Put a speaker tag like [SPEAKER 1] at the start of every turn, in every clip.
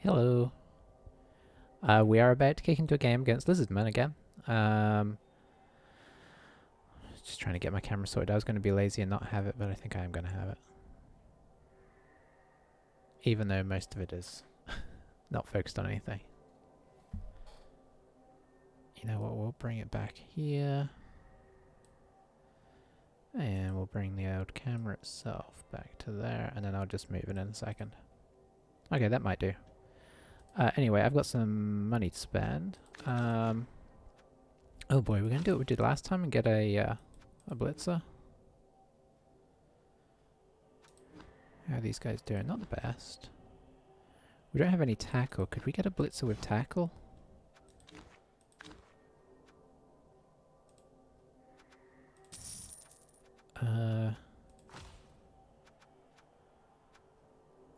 [SPEAKER 1] Hello. We are about to kick into a game against Lizardmen again. Just trying to get my camera sorted. I was going to be lazy and not have it, but I think I am going to have it. Even though most of it is not focused on anything. You know what, we'll bring it back here. And we'll bring the old camera itself back to there, and then I'll just move it in a second. Okay, that might do. Anyway, I've got some money to spend. Oh boy, we're going to do what we did last time and get a blitzer. How are these guys doing? Not the best. We don't have any tackle. Could we get a blitzer with tackle?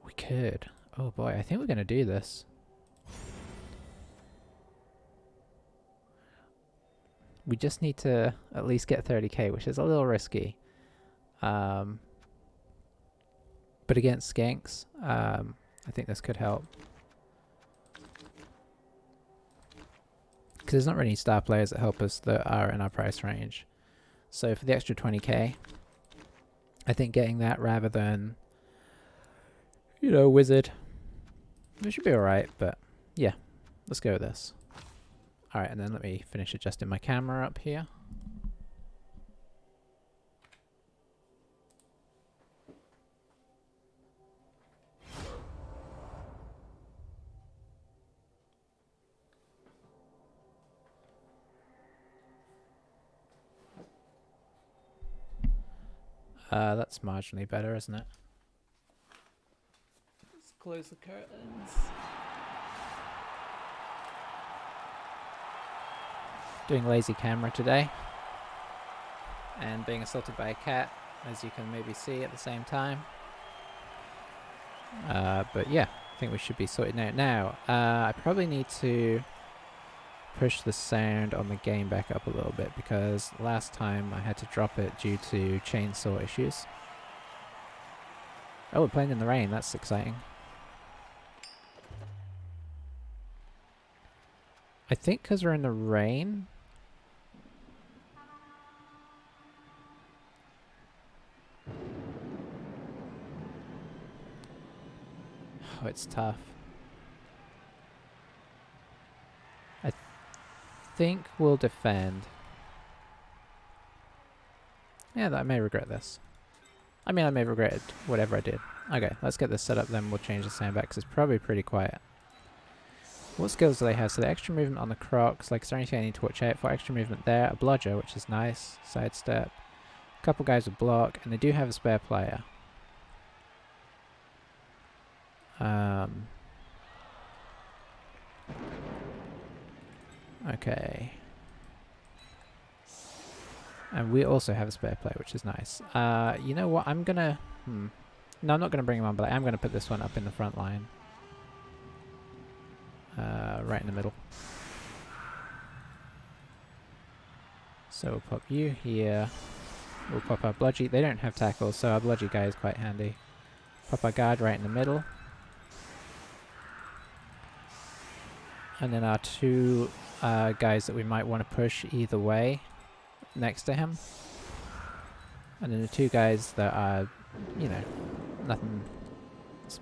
[SPEAKER 1] We could. Oh boy, I think we're going to do this. We just need to at least get 30k, which is a little risky. But against skanks, I think this could help. Because there's not really any star players that help us that are in our price range. So for the extra 20k, I think getting that rather than, you know, wizard, it should be alright, but yeah, let's go with this. Alright, and then let me finish adjusting my camera up here. That's marginally better, isn't it? Let's close the curtains. Doing lazy camera today. And being assaulted by a cat, as you can maybe see at the same time. But yeah, I think we should be sorted out now. I probably need to push the sound on the game back up a little bit because last time I had to drop it due to chainsaw issues. Oh, we're playing in the rain. That's exciting. I think because we're in the rain. Oh, it's tough. I think we'll defend. Yeah, I may regret this. I mean, I may regret whatever I did. Okay, let's get this set up, then we'll change the sound back because it's probably pretty quiet. What skills do they have? So the extra movement on the crocs, like is there anything I need to watch out for? Extra movement there, a blodger, which is nice, sidestep, a couple guys with block, and they do have a spare player. Okay. And we also have a spare player, which is nice. You know what? I'm gonna... No, I'm not gonna bring him on, but I am gonna put this one up in the front line. Right in the middle. So we'll pop you here. We'll pop our bludgy. They don't have tackles, so our bludgy guy is quite handy. Pop our guard right in the middle. And then our two guys that we might want to push either way next to him. And then the two guys that are, you know, nothing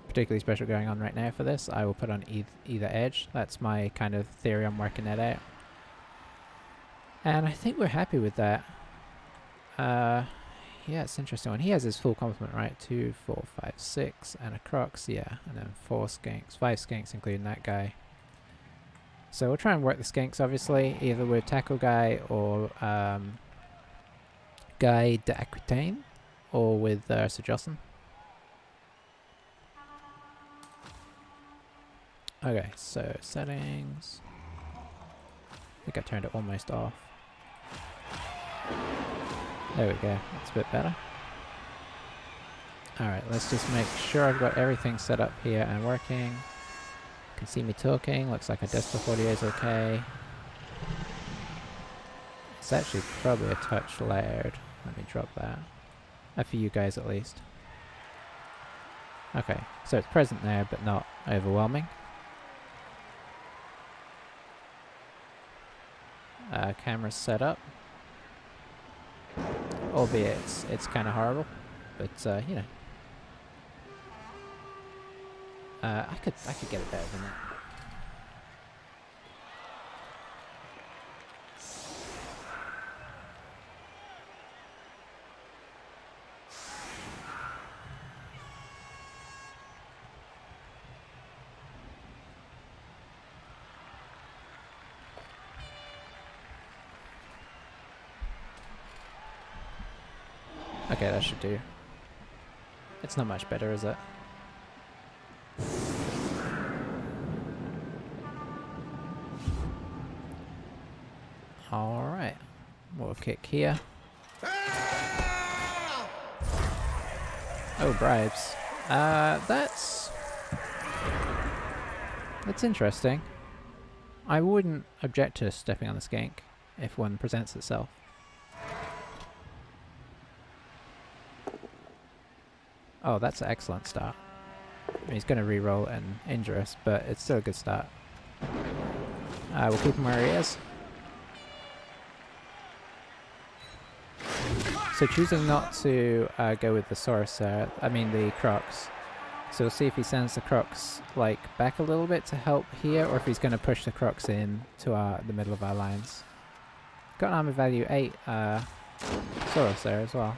[SPEAKER 1] particularly special going on right now for this, I will put on either edge. That's my kind of theory on working that out. And I think we're happy with that. Yeah, it's interesting one. He has his full complement, right? 2, 4, 5, 6, and a crocs, yeah. And then 4 skanks, 5 skanks including that guy. So we'll try and work the skanks, obviously, either with tackle guy or guy d'Aquitaine, or with Sir Jocelyn. Okay, so settings. I think I turned it almost off. There we go, that's a bit better. Alright, let's just make sure I've got everything set up here and working. You can see me talking, looks like our desktop audio is okay. It's actually probably a touch loud. Let me drop that. For you guys at least. Okay, so it's present there but not overwhelming. cameras set up. Albeit it's kind of horrible, but you know, I could get it better than that. Okay, that should do. It's not much better, is it? Alright. More kick here. Oh, bribes. That's interesting. I wouldn't object to stepping on the skank if one presents itself. Oh, that's an excellent start. I mean, he's going to re-roll and injure us, but it's still a good start. We'll keep him where he is. So choosing not to go with the Saurus there, I mean the Crocs. So we'll see if he sends the Crocs like back a little bit to help here, or if he's going to push the Crocs in to the middle of our lines. Got an armor value 8 Saurus there as well.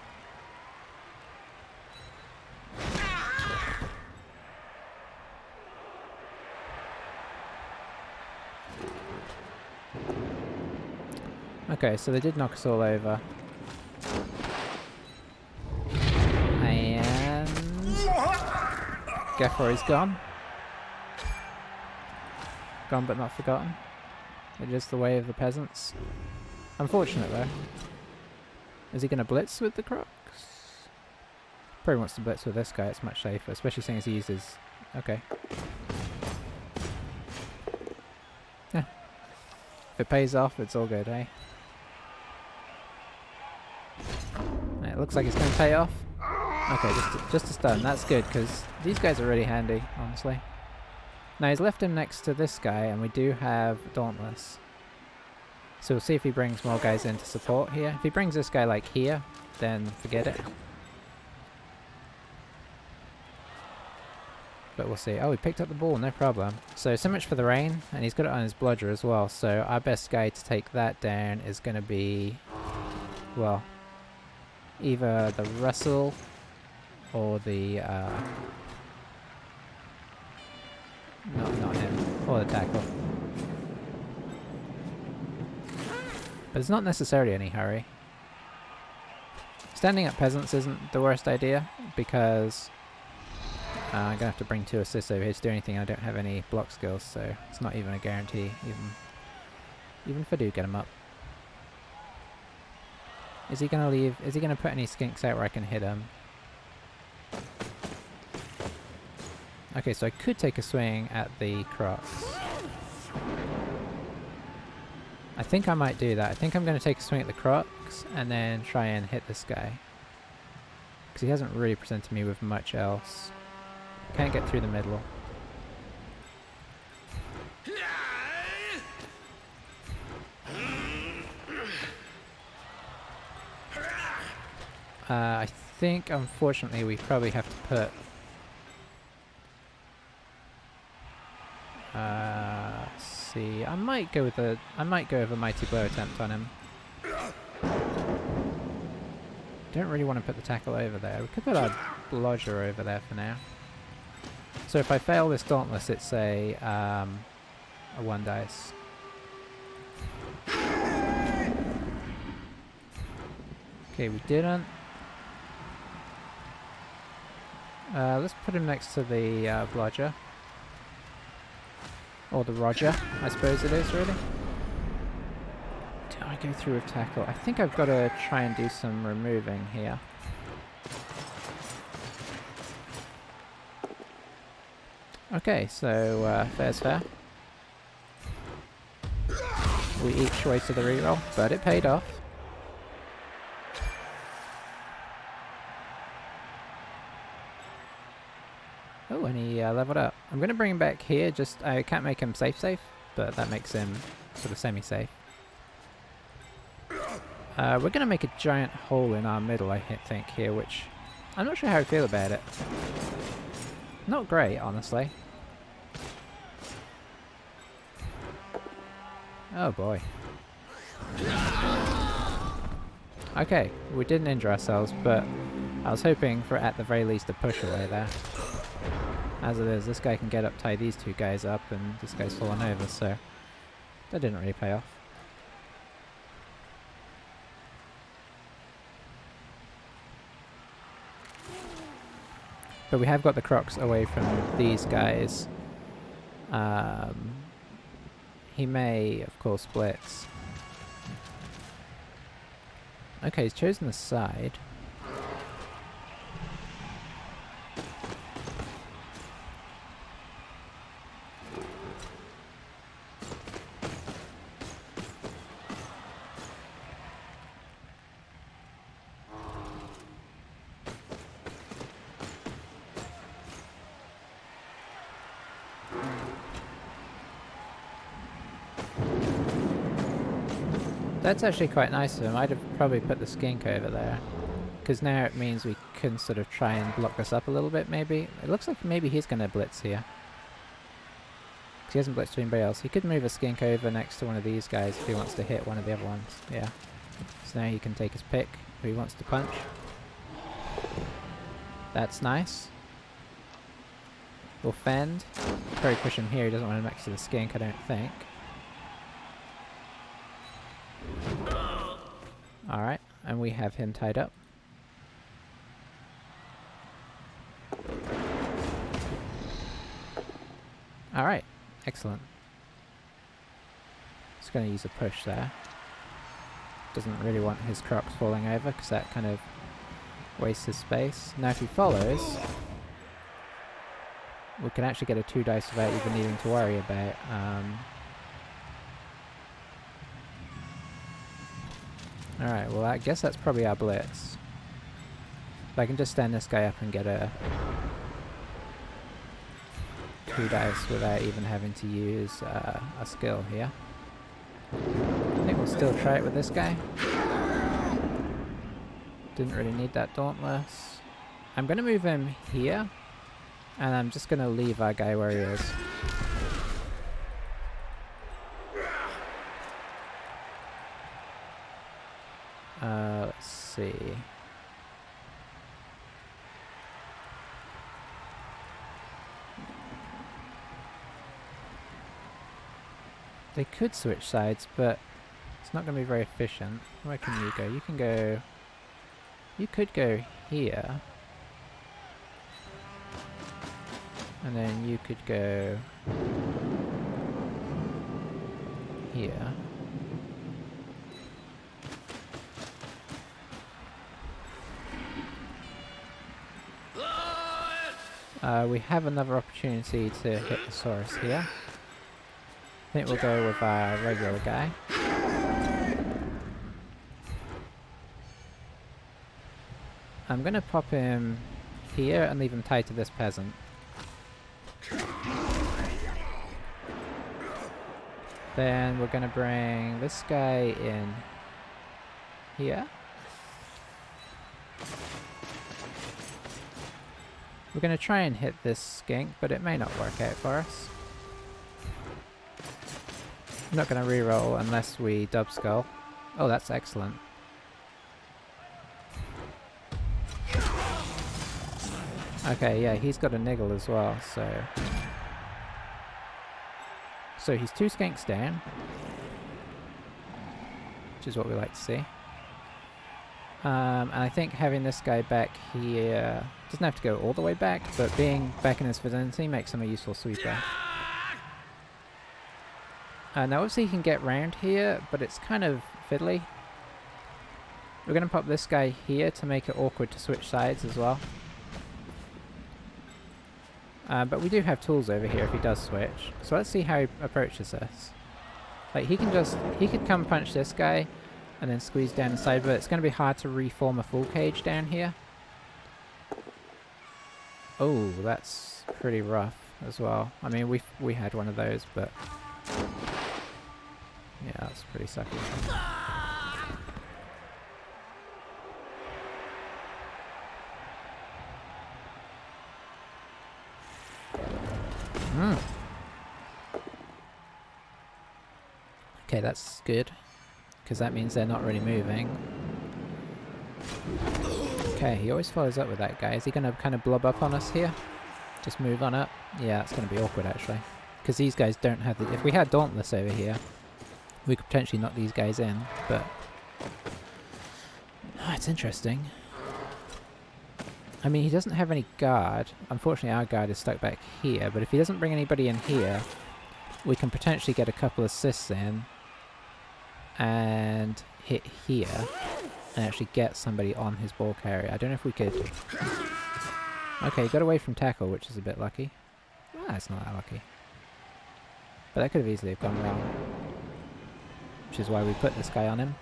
[SPEAKER 1] Okay, so they did knock us all over. And Gefroy's gone. Gone but not forgotten. It is the way of the peasants. Unfortunate though. Is he going to blitz with the Crocs? Probably wants to blitz with this guy, it's much safer, especially seeing as he uses... Okay. Yeah. If it pays off, it's all good, eh? It looks like it's going to pay off. Okay, just a stun. That's good, because these guys are really handy, honestly. Now, he's left him next to this guy, and we do have Dauntless. So we'll see if he brings more guys in to support here. If he brings this guy, like, here, then forget it. But we'll see. Oh, he picked up the ball, no problem. So much for the rain, and he's got it on his bludger as well. So our best guy to take that down is going to be, well, either the Russell or the not him, or the tackle. But there's not necessarily any hurry. Standing up peasants isn't the worst idea, because I'm gonna have to bring 2 assists over here to do anything. I don't have any block skills, so it's not even a guarantee, even if I do get him up. Is he gonna leave? Is he gonna put any skinks out where I can hit him? Okay, so I could take a swing at the Crocs. I think I might do that. I think I'm gonna take a swing at the Crocs and then try and hit this guy. Because he hasn't really presented me with much else. Can't get through the middle. I think, unfortunately, we probably have to put... see, I might go with a Mighty Blow attempt on him. Don't really want to put the tackle over there. We could put our bludger over there for now. So if I fail this Dauntless, it's a 1 dice. Okay, we didn't. Let's put him next to the bludger. Or the Roger, I suppose it is, really. Do I go through with tackle? I think I've got to try and do some removing here. Okay, so fair's fair. We each wasted the reroll, but it paid off. Oh, and he leveled up. I'm going to bring him back here, I can't make him safe, but that makes him sort of semi-safe. We're going to make a giant hole in our middle, I think, here, which I'm not sure how I feel about it. Not great, honestly. Oh boy. Okay, we didn't injure ourselves, but I was hoping for at the very least a push away there. As it is, this guy can get up, tie these two guys up, and this guy's fallen over, so that didn't really pay off. But we have got the Crocs away from these guys. He may, of course, blitz. Okay, he's chosen the side. That's actually quite nice of him. I'd have probably put the skink over there. Because now it means we can sort of try and block this up a little bit, maybe. It looks like maybe he's going to blitz here. Because he hasn't blitzed to anybody else. He could move a skink over next to one of these guys if he wants to hit one of the other ones. Yeah. So now he can take his pick who he wants to punch. That's nice. We'll fend. Probably push him here. He doesn't want to next to the skink, I don't think. Alright, and we have him tied up. Alright, excellent. Just going to use a push there. Doesn't really want his Crocs falling over because that kind of wastes his space. Now if he follows, we can actually get a 2 dice without even needing to worry about alright, well I guess that's probably our blitz. But I can just stand this guy up and get a 2 dice without even having to use a skill here. I think we'll still try it with this guy. Didn't really need that Dauntless. I'm going to move him here, and I'm just going to leave our guy where he is. Let's see. They could switch sides, but it's not going to be very efficient. Where can you go? You can go... You could go here. And then you could go... here. We have another opportunity to hit the Saurus here. I think we'll go with our regular guy. I'm going to pop him here and leave him tied to this peasant. Then we're going to bring this guy in here. We're going to try and hit this skink, but it may not work out for us. I'm not going to reroll unless we dub skull. Oh, that's excellent. Okay, yeah, he's got a niggle as well, so... So he's 2 skinks down. Which is what we like to see. And I think having this guy back here... Doesn't have to go all the way back, but being back in his vicinity makes him a useful sweeper. Now obviously he can get round here, but it's kind of fiddly. We're going to pop this guy here to make it awkward to switch sides as well. But we do have tools over here if he does switch. So let's see how he approaches this. Like he could come punch this guy and then squeeze down the side, but it's going to be hard to reform a full cage down here. Oh, that's pretty rough as well. I mean, we had one of those, but yeah, that's pretty sucky. Okay, that's good, because that means they're not really moving. Okay, he always follows up with that guy. Is he going to kind of blob up on us here? Just move on up? Yeah, that's going to be awkward actually. Because these guys don't have the... If we had Dauntless over here, we could potentially knock these guys in, but... Oh, it's interesting. I mean, he doesn't have any guard. Unfortunately, our guard is stuck back here, but if he doesn't bring anybody in here, we can potentially get a couple assists in and hit here and actually get somebody on his ball carrier. I don't know if we could... Okay, he got away from tackle, which is a bit lucky. Ah, it's not that lucky. But that could have easily gone wrong. Which is why we put this guy on him.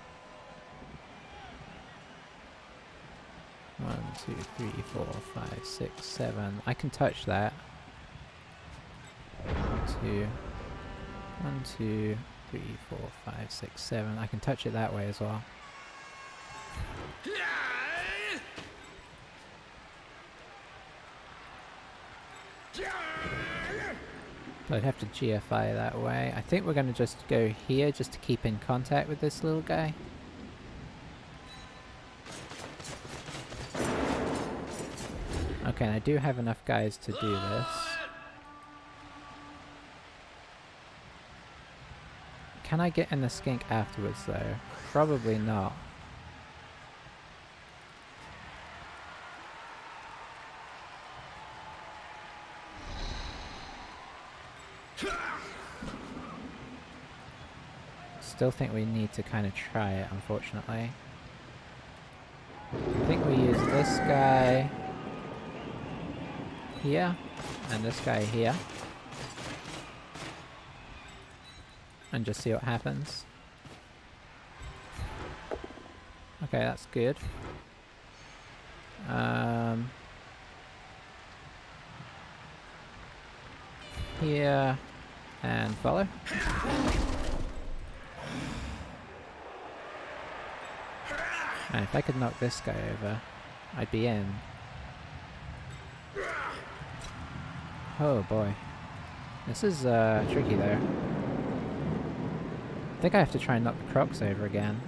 [SPEAKER 1] 1, 2, 3, 4, 5, 6, 7. I can touch that. 1, 2, 3, 4, 5, 6, 7. I can touch it that way as well. But I'd have to GFI that way. I think we're going to just go here just to keep in contact with this little guy. Okay, and I do have enough guys to do this. Can I get in the skink afterwards though? Probably not. Still think we need to kind of try it, unfortunately. I think we use this guy here, and this guy here. And just see what happens. Okay, that's good. Here, and follow. And if I could knock this guy over, I'd be in. Oh boy. This is tricky though. I think I have to try and knock the Crocs over again.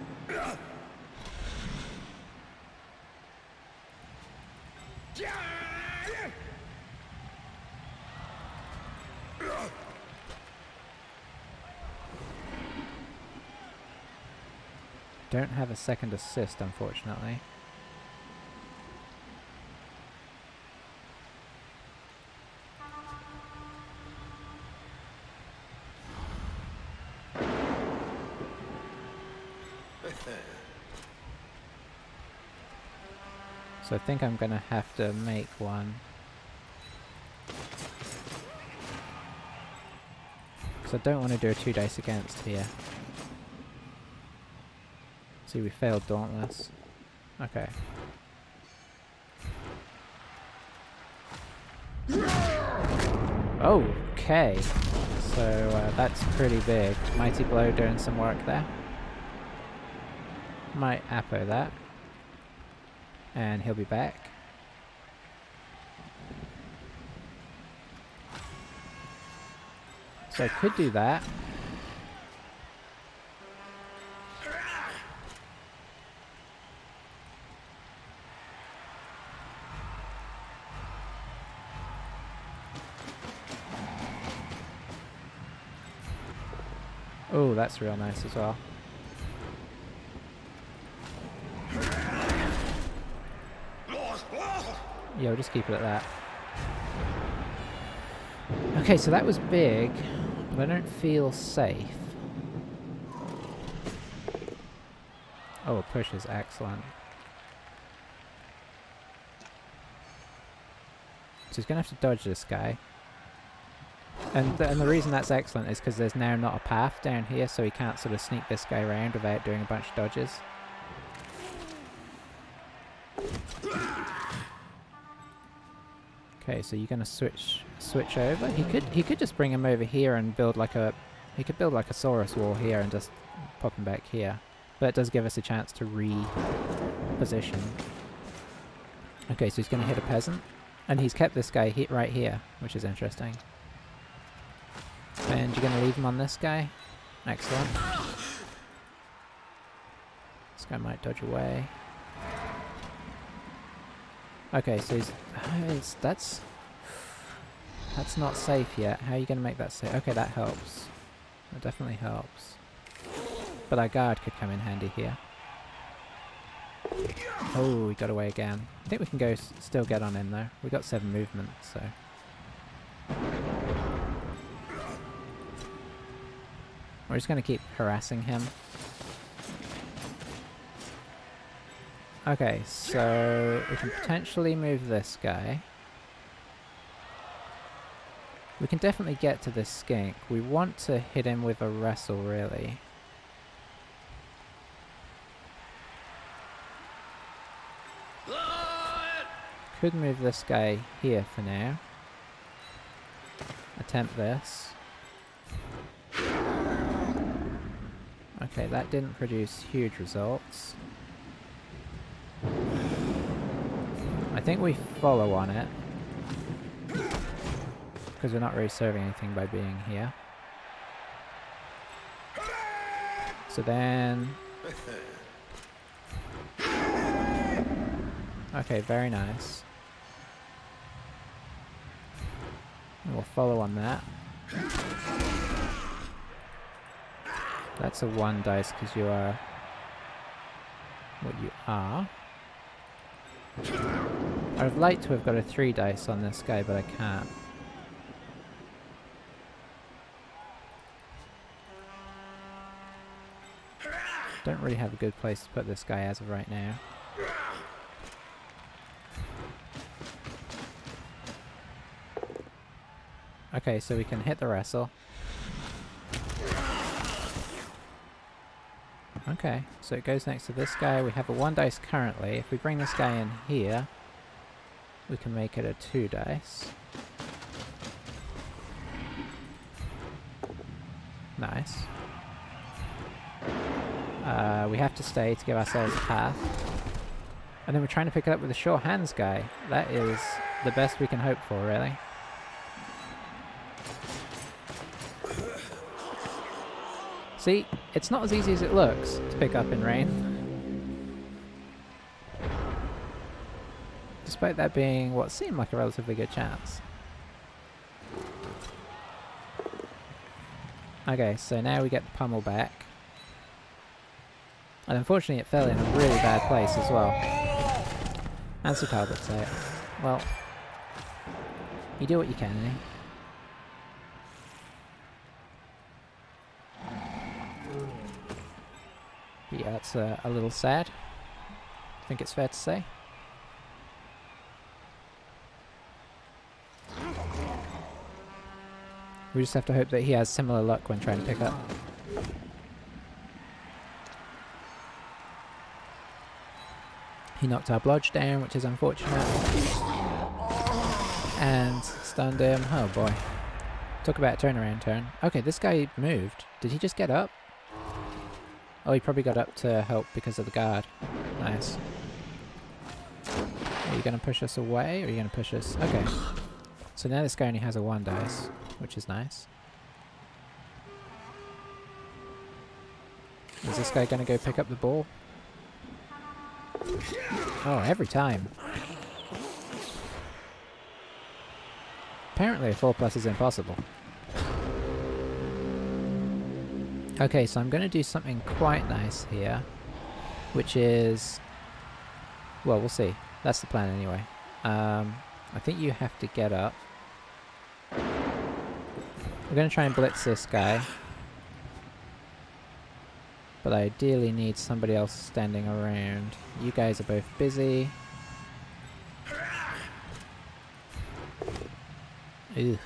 [SPEAKER 1] Don't have a second assist, unfortunately. So I think I'm gonna have to make one. So I don't want to do a 2 dice against here. See, we failed Dauntless. Okay. Okay. So that's pretty big. Mighty Blow doing some work there. Might Apo that. And he'll be back. So I could do that. Oh, that's real nice as well. Yeah, we'll just keep it at that. Okay, so that was big, but I don't feel safe. Oh, a push is excellent. So he's going to have to dodge this guy. And the reason that's excellent is because there's now not a path down here, so he can't sort of sneak this guy around without doing a bunch of dodges. Okay, so you're gonna switch over. He could just bring him over here and build like a Saurus wall here and just pop him back here. But it does give us a chance to reposition. Okay, so he's gonna hit a peasant, and he's kept this guy right here, which is interesting. And you're going to leave him on this guy? Excellent. This guy might dodge away. Okay, so that's not safe yet. How are you going to make that safe? Okay, that helps. That definitely helps. But our guard could come in handy here. Oh, we got away again. I think we can go still get on him though. We got 7 movement, so. We're just going to keep harassing him. Okay, so we can potentially move this guy. We can definitely get to this skink. We want to hit him with a wrestle, really. Could move this guy here for now. Attempt this. Okay, that didn't produce huge results. I think we follow on it. Because we're not really serving anything by being here. So then... Okay, very nice. And we'll follow on that. That's a 1 dice because you are what you are. I would like to have got a 3 dice on this guy, but I can't. Don't really have a good place to put this guy as of right now. Okay, so we can hit the wrestle. Okay, so it goes next to this guy. We have a 1 dice currently. If we bring this guy in here, we can make it a 2 dice. Nice. We have to stay to give ourselves a path. And then we're trying to pick it up with the sure hands guy. That is the best we can hope for, really. See, it's not as easy as it looks to pick up in rain. Despite that being what seemed like a relatively good chance. Okay, so now we get the pummel back. And unfortunately it fell in a really bad place as well. And so Talbot say it. Well, you do what you can, eh? But yeah, that's a little sad. I think it's fair to say. We just have to hope that he has similar luck when trying to pick up. He knocked our blodge down, which is unfortunate. And stunned him. Oh boy. Talk about a turnaround turn. Okay, this guy moved. Did he just get up? Oh, he probably got up to help because of the guard. Nice. Are you going to push us away, or are you going to push us... Okay. So now this guy only has a 1 dice, which is nice. Is this guy going to go pick up the ball? Oh, every time. Apparently a 4+ is impossible. Okay, so I'm going to do something quite nice here, which is... Well, we'll see. That's the plan anyway. I think you have to get up. We're going to try and blitz this guy. But I ideally need somebody else standing around. You guys are both busy. Ugh.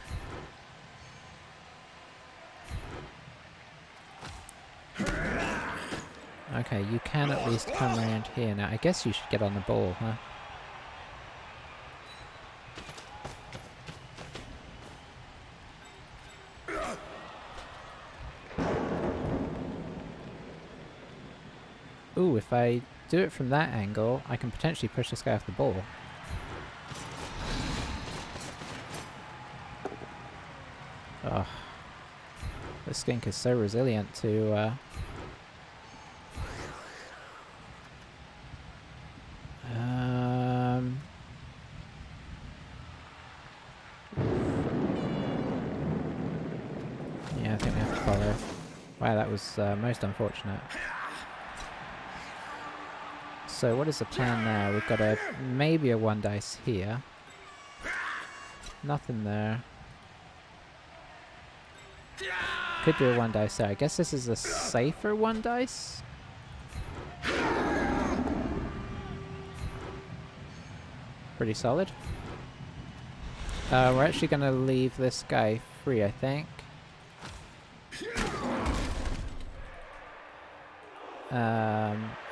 [SPEAKER 1] Okay, you can at least come around here. Now, I guess you should get on the ball, huh? Ooh, if I do it from that angle, I can potentially push this guy off the ball. Ugh. The skink is so resilient to yeah, I think we have to follow. Wow, that was most unfortunate. So what is the plan now? We've got maybe a 1 dice here. Nothing there. Could do a 1 dice there. I guess this is a safer 1 dice. Pretty solid. We're actually going to leave this guy free, I think.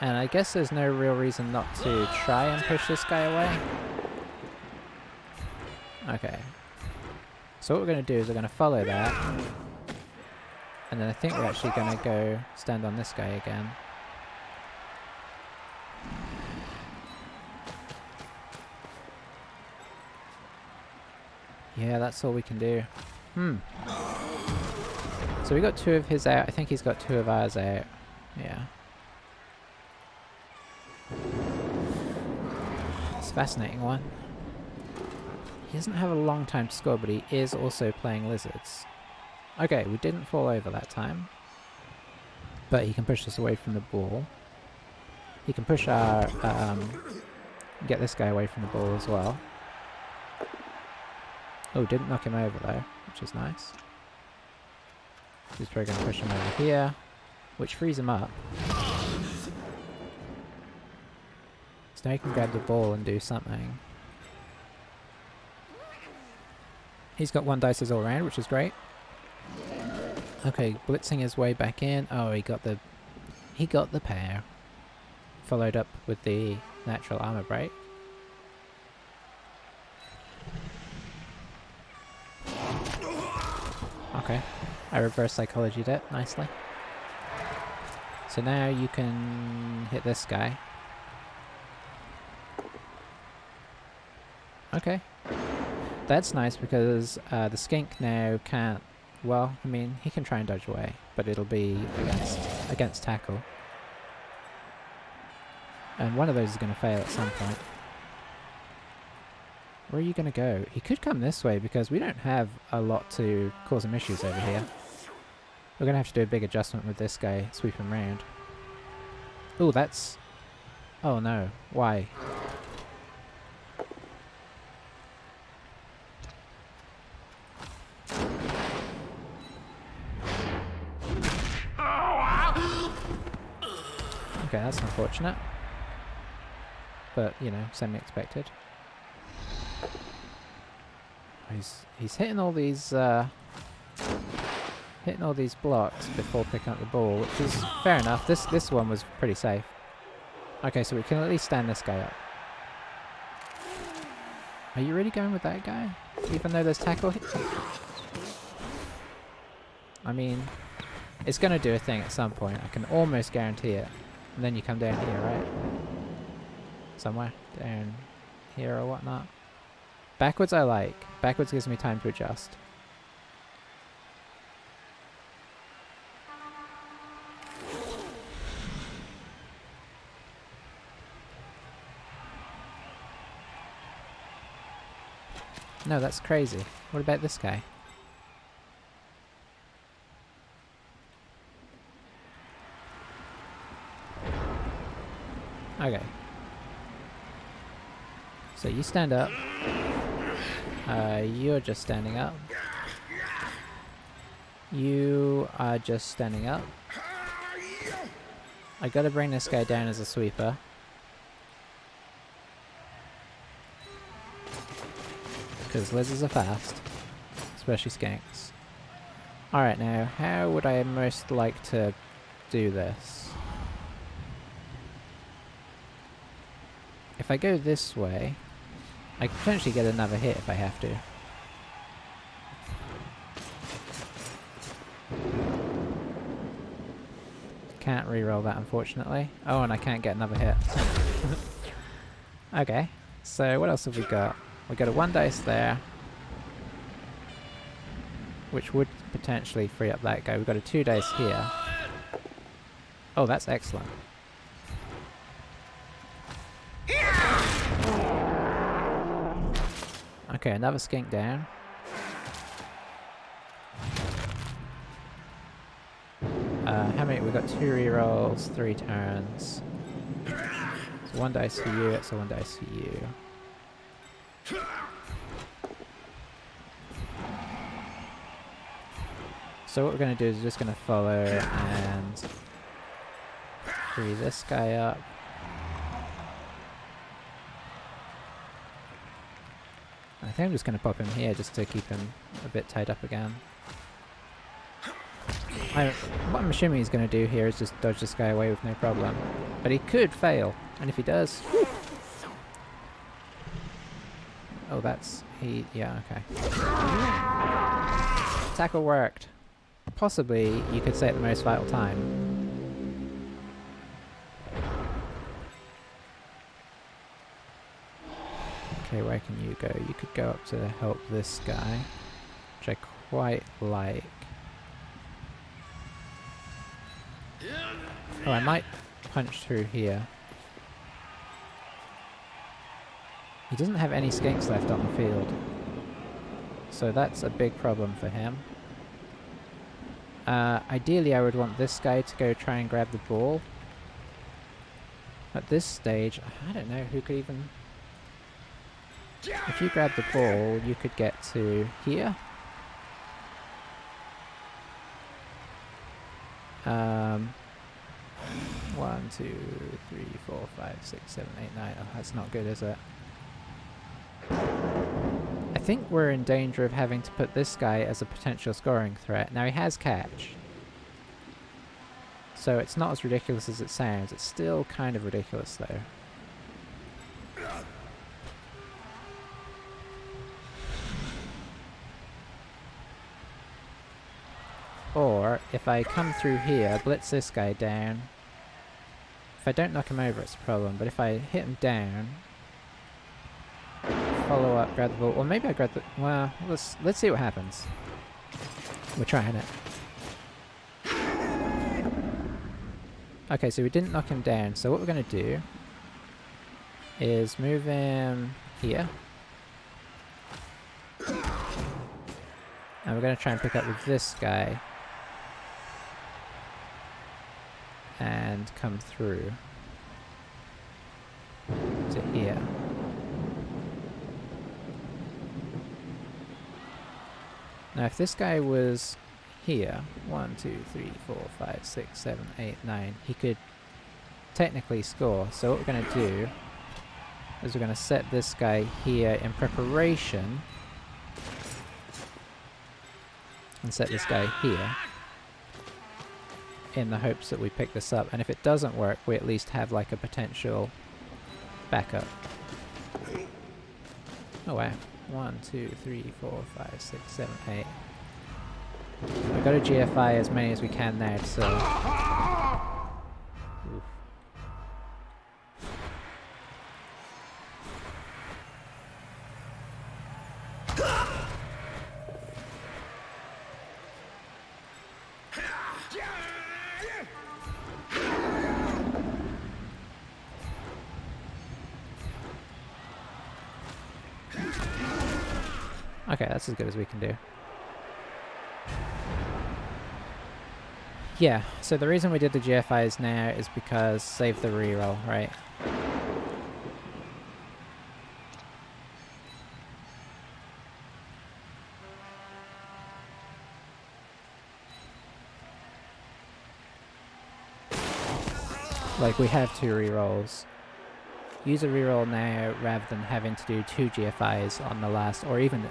[SPEAKER 1] And I guess there's no real reason not to try and push this guy away. Okay. So what we're going to do is we're going to follow that. And then I think we're actually going to go stand on this guy again. Yeah, that's all we can do. So we got 2 of his out. I think he's got 2 of ours out. Yeah. It's a fascinating one. He doesn't have a long time to score, but he is also playing lizards. Okay, we didn't fall over that time. But he can push us away from the ball. He can push our... get this guy away from the ball as well. Oh, didn't knock him over though, which is nice. He's probably going to push him over here, which frees him up. So now he can grab the ball and do something. He's got 1 dice all around, which is great. Okay, blitzing his way back in. Oh, he got the pair. Followed up with the natural armor break. Okay, I reverse psychologied it nicely. So now you can hit this guy. Okay. That's nice because the skink now can't... Well, I mean, he can try and dodge away, but it'll be against tackle. And one of those is going to fail at some point. Where are you going to go? He could come this way because we don't have a lot to cause him issues over here. We're going to have to do a big adjustment with this guy, sweep him round. Ooh, that's... Oh no, why? Okay, that's unfortunate. But, you know, semi-expected. He's hitting all these blocks before picking up the ball, which is fair enough. This one was pretty safe. Okay, so we can at least stand this guy up. Are you really going with that guy? Even though there's tackle hit? I mean, it's going to do a thing at some point. I can almost guarantee it. And then you come down here, right? Somewhere down here or whatnot. Backwards I like. Backwards gives me time to adjust. No, that's crazy. What about this guy? Okay. So you stand up. You're just standing up. You are just standing up. I gotta bring this guy down as a sweeper. Because lizards are fast. Especially skanks. Alright, now, how would I most like to do this? If I go this way, I can potentially get another hit if I have to. Can't reroll that, unfortunately. Oh, and I can't get another hit. Okay, so what else have we got? We got a 1 dice there. which would potentially free up that guy. We've got a 2 dice here. Oh, that's excellent. Okay, another skink down. How many? We've got 2 rerolls, 3 turns. So 1 dice for you, it's a 1 dice for you. So what we're going to do is we're just going to follow and free this guy up. I think I'm just going to pop him here just to keep him a bit tied up again. What I'm assuming he's going to do here is just dodge this guy away with no problem. But he could fail, and if he does... Oh, that's... yeah, okay. Tackle worked. Possibly, you could say at the most vital time. Okay, where can you go? You could go up to help this guy, which I quite like. Oh, I might punch through here. He doesn't have any skinks left on the field, so that's a big problem for him. Ideally, I would want this guy to go try and grab the ball. At this stage, I don't know who could even... If you grab the ball, you could get to here. 1, 2, 3, 4, 5, 6, 7, 8, 9. Oh, that's not good, is it? I think we're in danger of having to put this guy as a potential scoring threat. Now he has catch, so it's not as ridiculous as it sounds. It's still kind of ridiculous though. Or, if I come through here, blitz this guy down. If I don't knock him over, it's a problem, but if I hit him down, follow up, grab the ball, or maybe I grab the... Well, let's see what happens. We're trying it. Okay, so we didn't knock him down, so what we're going to do is move him here. And we're going to try and pick up with this guy. And come through to here. Now if this guy was here, 1, 2, 3, 4, 5, 6, 7, 8, 9, he could technically score. So what we're going to do is we're going to set this guy here in preparation and set this guy here in the hopes that we pick this up, and if it doesn't work we at least have like a potential backup. Oh wow. 1, 2, 3, 4, 5, 6, 7, 8. We've got to GFI as many as we can now, so... Oof. Okay, that's as good as we can do. Yeah, so the reason we did the GFIs now is because save the reroll, right? Like, we have 2 rerolls. Use a reroll now rather than having to do 2 GFIs on the last, or even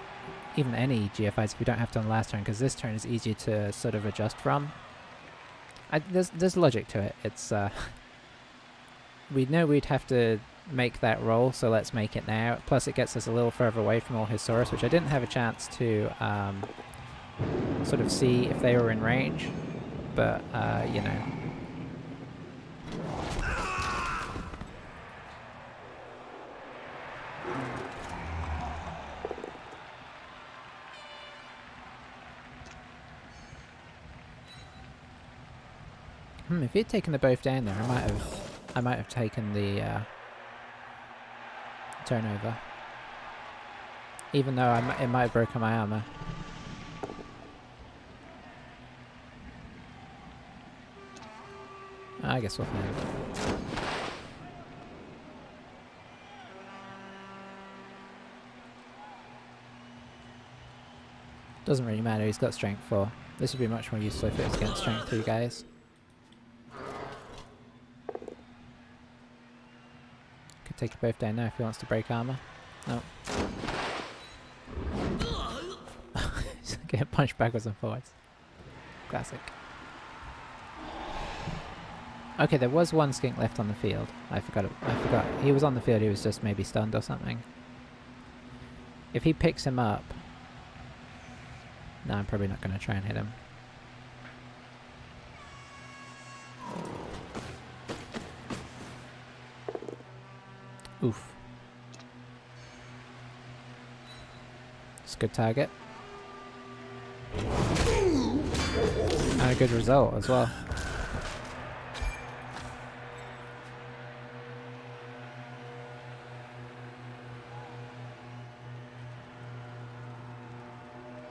[SPEAKER 1] any GFIs if we don't have to on the last turn, because this turn is easier to sort of adjust from. There's logic to it. It's we know we'd have to make that roll, so let's make it now. Plus it gets us a little further away from all his Saurus, which I didn't have a chance to sort of see if they were in range, but you know. If he'd taken the both down there, I might have taken the turnover. Even though it might have broken my armor. I guess we'll find. Doesn't really matter, he's got strength 4. This would be much more useful if it was against strength 3 guys. Could take you both down now if he wants to break armor. No. He's getting punched backwards and forwards. Classic. Okay, there was one skink left on the field. I forgot. He was on the field, he was just maybe stunned or something. If he picks him up... No, I'm probably not going to try and hit him. Oof. It's a good target. And a good result as well.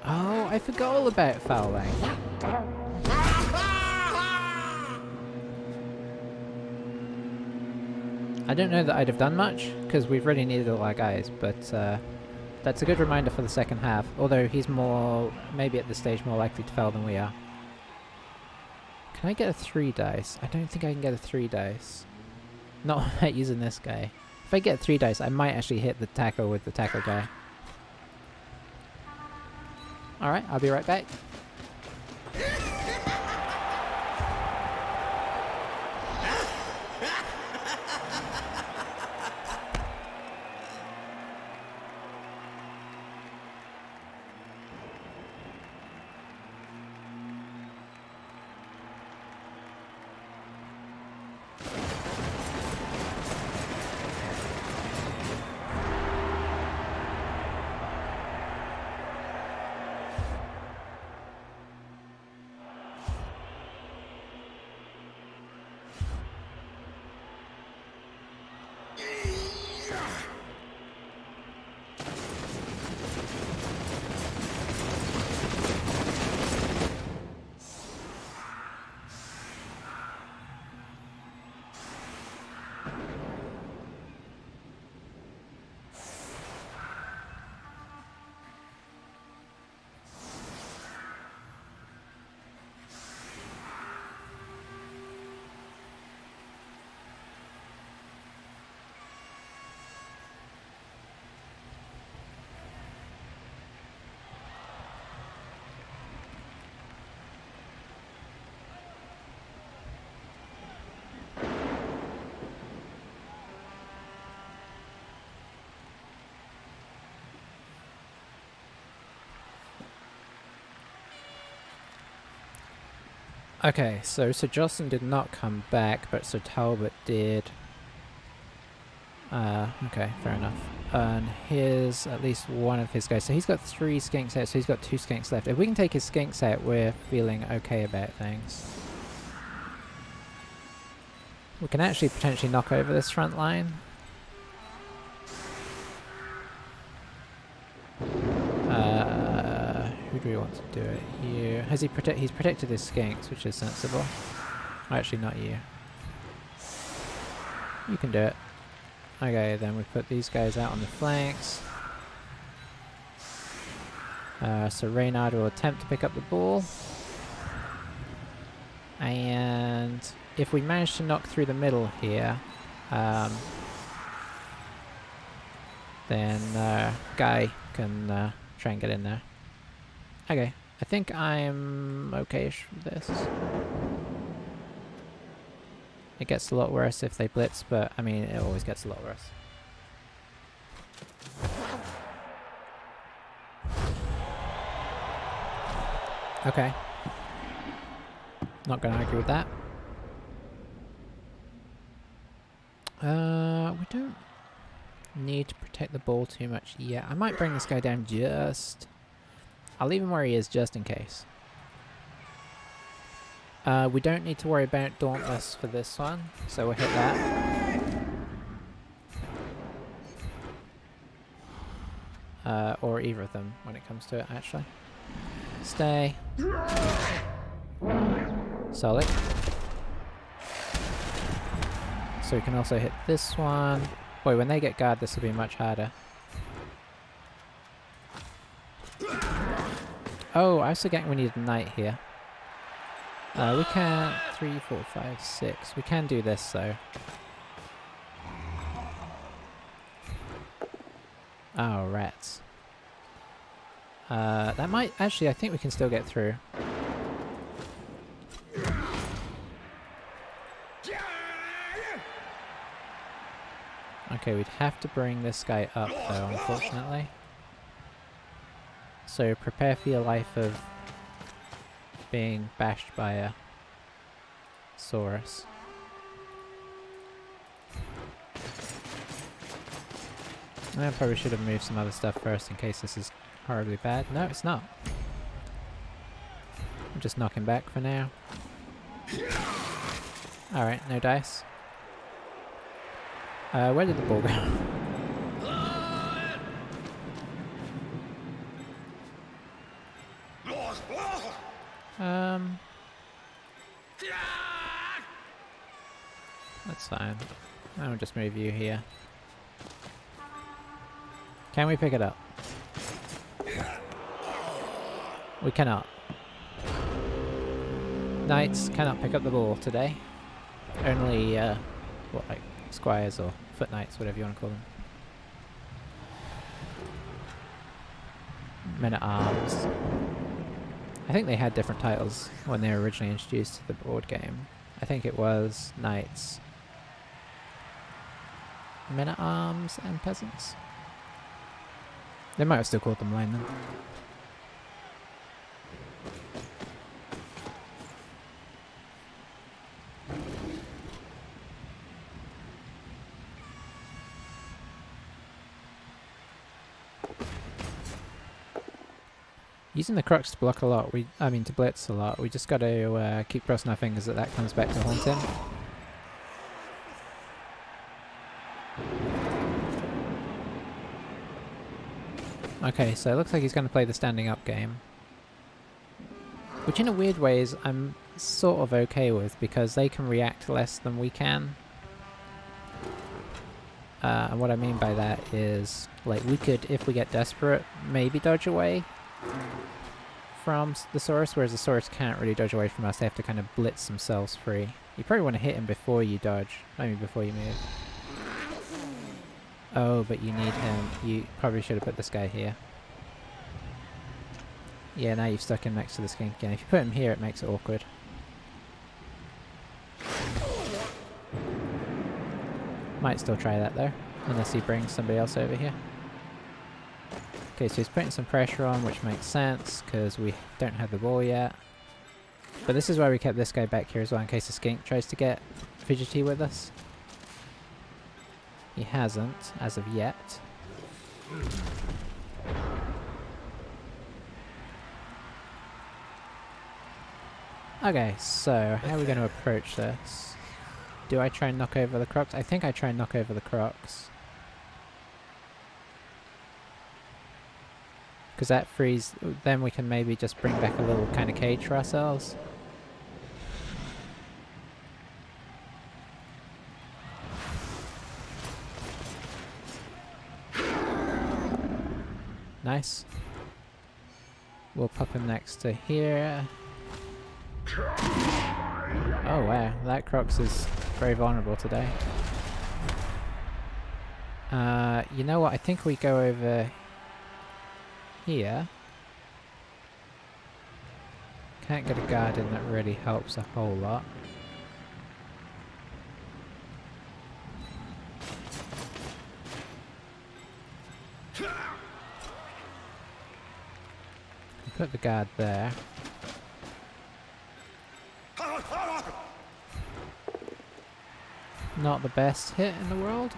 [SPEAKER 1] Oh, I forgot all about fouling. I don't know that I'd have done much, because we've really needed all our guys, but that's a good reminder for the second half, although he's more, maybe at this stage, more likely to foul than we are. Can I get a 3 dice? I don't think I can get a 3 dice. Not without using this guy. If I get 3 dice, I might actually hit the tackle with the tackle guy. Alright, I'll be right back. Okay, so Sir Jocelyn did not come back, but Sir Talbot did. Okay, fair enough. And here's at least one of his guys. So he's got 3 skinks out, so he's got 2 skinks left. If we can take his skinks out, we're feeling okay about things. We can actually potentially knock over this front line. Who do we want to do it here? Has he he's protected his skinks, which is sensible. Actually, not you. You can do it. Okay, then we put these guys out on the flanks. So Reynard will attempt to pick up the ball. And if we manage to knock through the middle here, then Guy can try and get in there. Okay, I think I'm okay-ish with this. It gets a lot worse if they blitz, but I mean, it always gets a lot worse. Okay. Not gonna argue with that. We don't need to protect the ball too much yet. I might bring this guy down just... I'll leave him where he is just in case. We don't need to worry about Dauntless for this one, so we'll hit that. Or either of them when it comes to it, actually. Stay. Solid. So we can also hit this one. Boy, when they get guard, this will be much harder. Oh, I was forgetting we need a knight here. We can... 3, 4, 5, 6. We can do this, though. Oh, rats. That might... Actually, I think we can still get through. Okay, we'd have to bring this guy up, though, unfortunately. So prepare for your life of being bashed by a Saurus. I probably should have moved some other stuff first in case this is horribly bad. No, it's not. I'm just knocking back for now. Alright, no dice. Where did the ball go? That's fine. I'll just move you here. Can we pick it up? We cannot. Knights cannot pick up the ball today. Only, what, like, squires or foot knights, whatever you want to call them. Men-at-arms. I think they had different titles when they were originally introduced to the board game. I think it was knights, men-at-arms, and peasants. They might have still called them laymen. Using the crux to block a lot, to blitz a lot, we just gotta keep crossing our fingers that that comes back to haunt him. Okay, so it looks like he's gonna play the standing up game. Which in a weird way is I'm sort of okay with, because they can react less than we can. And what I mean by that is, like, we could, if we get desperate, maybe dodge away from the Saurus, whereas the Saurus can't really dodge away from us. They have to kind of blitz themselves free. You probably want to hit him before you dodge, maybe before you move. Oh, but you need him. You probably should have put this guy here. Yeah, now you've stuck him next to the skink again. If you put him here, it makes it awkward. Might still try that though, unless he brings somebody else over here. Okay, so he's putting some pressure on, which makes sense, because we don't have the ball yet. But this is why we kept this guy back here as well, in case the skink tries to get fidgety with us. He hasn't, as of yet. Okay, so how are we going to approach this? Do I try and knock over the crocs? I think I try and knock over the crocs. Because that frees, then we can maybe just bring back a little kind of cage for ourselves. Nice. We'll pop him next to here. Oh wow, that Crocs is very vulnerable today. You know what, I think we go over here. Can't get a guard in that really helps a whole lot. Put the guard there. Not the best hit in the world.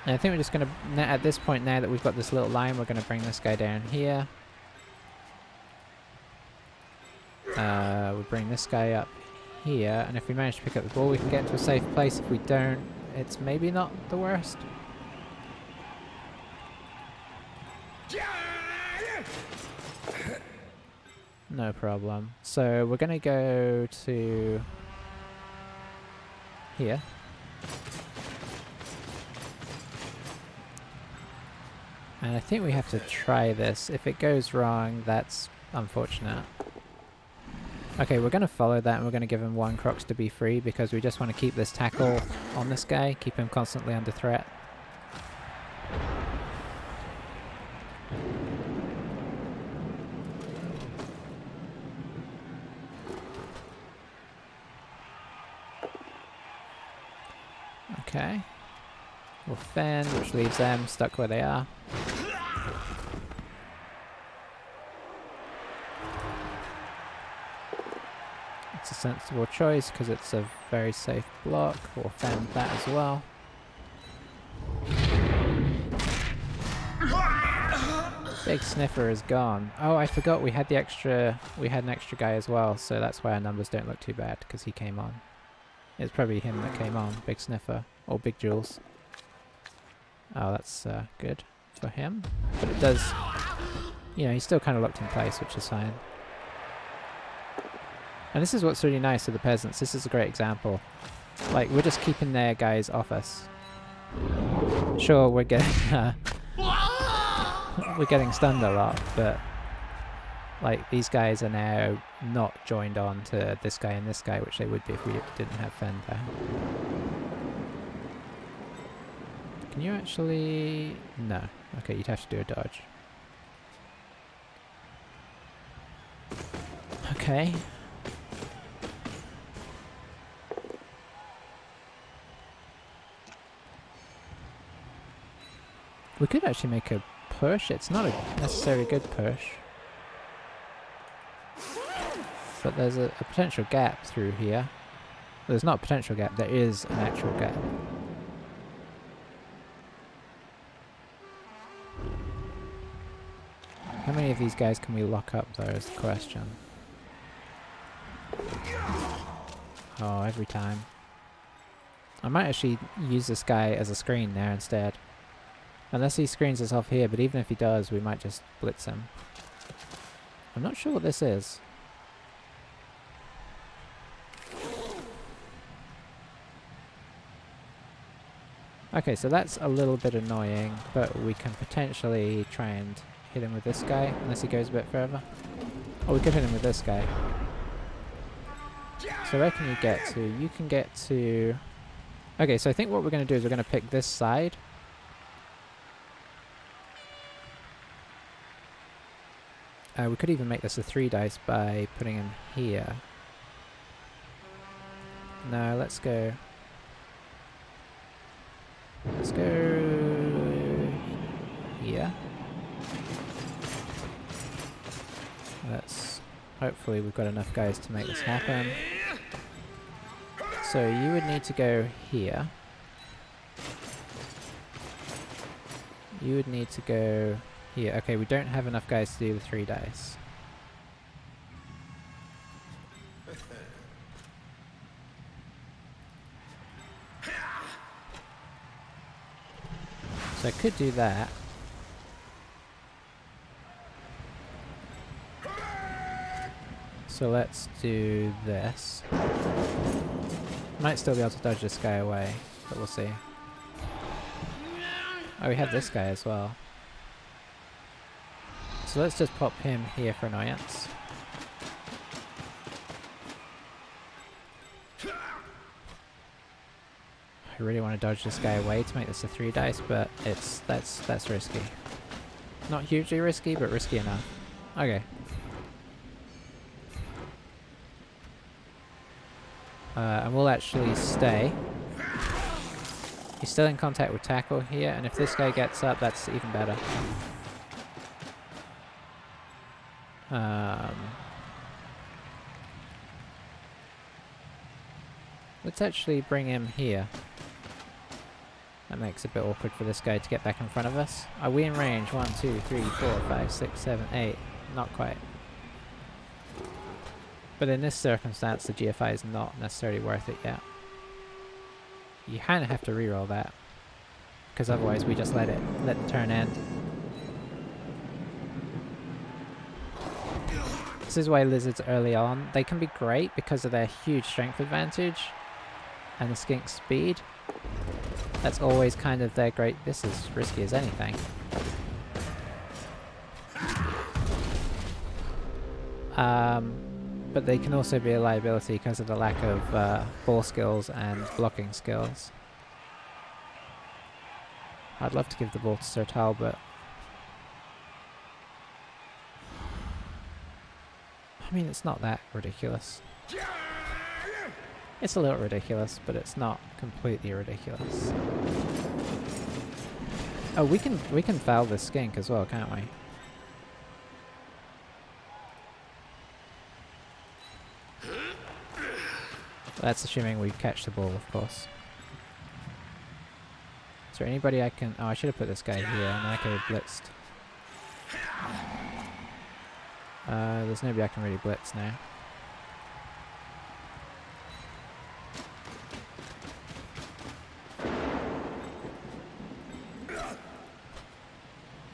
[SPEAKER 1] I think we're just going to, at this point now that we've got this little line, we're going to bring this guy down here. We'll bring this guy up here, and if we manage to pick up the ball, we can get into a safe place. If we don't, it's maybe not the worst. No problem. So we're gonna go to here. And I think we have to try this. If it goes wrong, that's unfortunate. Okay, we're going to follow that and we're going to give him 1 Crocs to be free because we just want to keep this tackle on this guy, keep him constantly under threat. Okay. We'll fend, which leaves them stuck where they are. It's a sensible choice because it's a very safe block. We'll fend that as well. Big Sniffer is gone. Oh, I forgot we had an extra guy as well, so that's why our numbers don't look too bad because he came on. It's probably him that came on, Big Sniffer, or Big Jules. Oh, that's good for him. But it does, you know, he's still kind of locked in place, which is fine. And this is what's really nice of the peasants. This is a great example. Like, we're just keeping their guys off us. Sure, we're getting we're getting stunned a lot, but like these guys are now not joined on to this guy and this guy, which they would be if we didn't have Fend there. Can you actually... No. Okay, you'd have to do a dodge. Okay. We could actually make a push. It's not a necessarily good push. But there's a potential gap through here. There's not a potential gap, there is an actual gap. How many of these guys can we lock up though is the question. Oh, every time. I might actually use this guy as a screen there instead. Unless he screens us off here, but even if he does, we might just blitz him. I'm not sure what this is. Okay, so that's a little bit annoying, but we can potentially try and hit him with this guy, unless he goes a bit further. Oh, we could hit him with this guy. So where can you get to? You can get to... Okay, so I think what we're going to do is we're going to pick this side. We could even make this a 3 dice by putting him here. No, let's go... Let's go... here. Let's... Hopefully we've got enough guys to make this happen. So you would need to go here. You would need to go here. Okay, we don't have enough guys to do the 3 dice. So I could do that. So let's do this. Might still be able to dodge this guy away, but we'll see. Oh, we have this guy as well. So let's just pop him here for annoyance. I really want to dodge this guy away to make this a 3 dice, but that's risky. Not hugely risky, but risky enough. Okay. And we'll actually stay. He's still in contact with tackle here, and if this guy gets up, that's even better. Let's actually bring him here. That makes it a bit awkward for this guy to get back in front of us. Are we in range? 1, 2, 3, 4, 5, 6, 7, 8. Not quite. But in this circumstance, the GFI is not necessarily worth it yet. You kind of have to reroll that, because otherwise we just let the turn end. This is why lizards early on, they can be great because of their huge strength advantage and the skink's speed. That's always kind of their great... This is risky as anything. But they can also be a liability because of the lack of ball skills and blocking skills. I'd love to give the ball to Sir Talbot. I mean, it's not that ridiculous. It's a little ridiculous, but it's not completely ridiculous. Oh, we can foul the skink as well, can't we? That's assuming we catch the ball, of course. Is there anybody I can... Oh, I should have put this guy here, and then I could have blitzed. There's nobody I can really blitz now.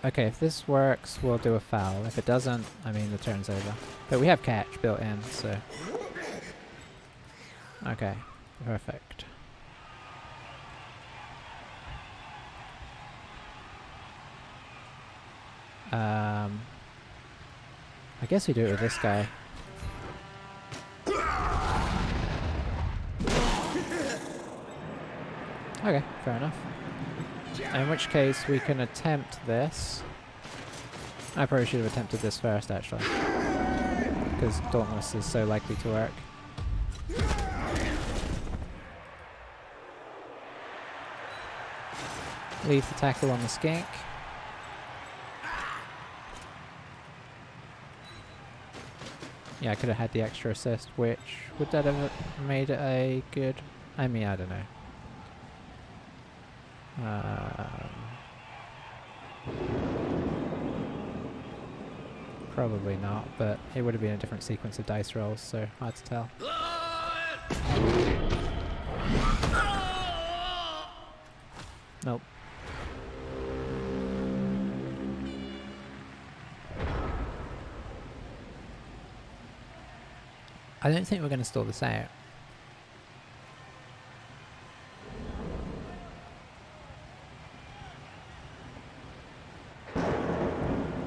[SPEAKER 1] Okay, if this works, we'll do a foul. If it doesn't, I mean, the turn's over. But we have catch built in, so... Okay, perfect. I guess we do it with this guy. Okay, fair enough. In which case we can attempt this. I probably should have attempted this first, actually, because Dauntless is so likely to work. Leave the tackle on the skink. Yeah, I could have had the extra assist, which would that have made it a good... I mean, I don't know. Probably not, but it would have been a different sequence of dice rolls, so hard to tell. Nope. I don't think we're going to stall this out.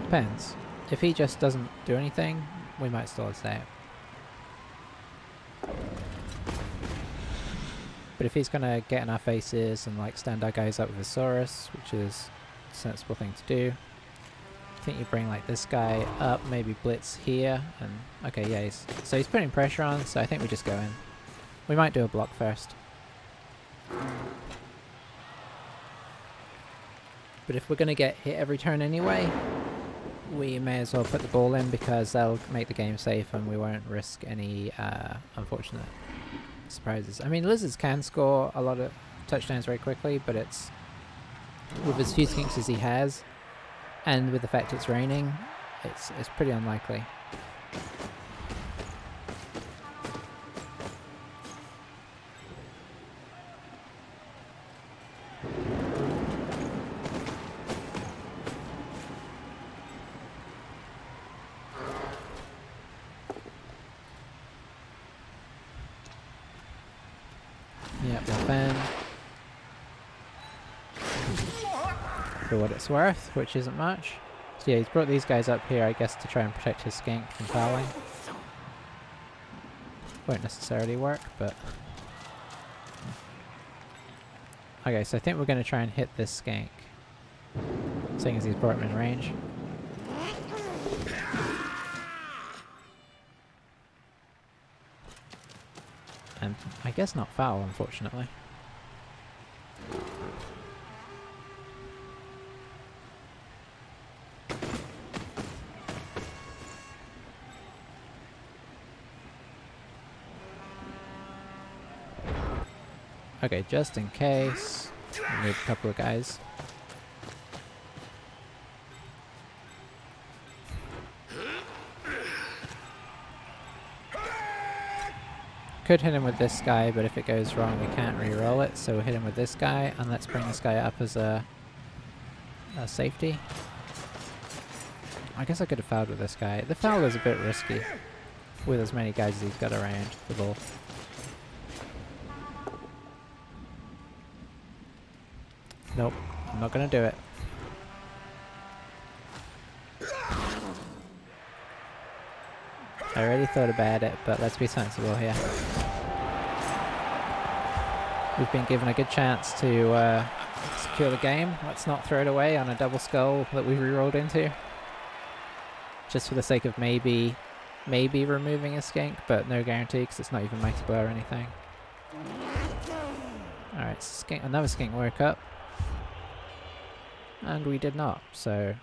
[SPEAKER 1] Depends. If he just doesn't do anything, we might stall this out. But if he's going to get in our faces and like stand our guys up with Thesaurus, which is a sensible thing to do, I think you bring like this guy up, maybe blitz here, and okay, yeah, so he's putting pressure on, so I think we just go in. We might do a block first. But if we're going to get hit every turn anyway, we may as well put the ball in because that'll make the game safe and we won't risk any unfortunate surprises. I mean, lizards can score a lot of touchdowns very quickly, but it's with as few skinks as he has, and with the fact it's raining, it's pretty unlikely. Yep, defend. For what it's worth, which isn't much. So yeah, he's brought these guys up here, I guess, to try and protect his skink from fouling. Won't necessarily work, but... Okay, so I think we're going to try and hit this skink, seeing as he's brought him in range. And I guess not foul, unfortunately. Okay, just in case, we'll move a couple of guys. could hit him with this guy, but if it goes wrong we can't re-roll it, so we'll hit him with this guy, and let's bring this guy up as a safety. I guess I could have fouled with this guy. The foul is a bit risky with as many guys as he's got around the ball. Nope, I'm not gonna do it. I already thought about it, but let's be sensible here. We've been given a good chance to secure the game. Let's not throw it away on a double skull that we rerolled into. Just for the sake of maybe removing a skink, but no guarantee because it's not even Mighty Blow or anything. Alright, skink, another skink woke up. And we did not, so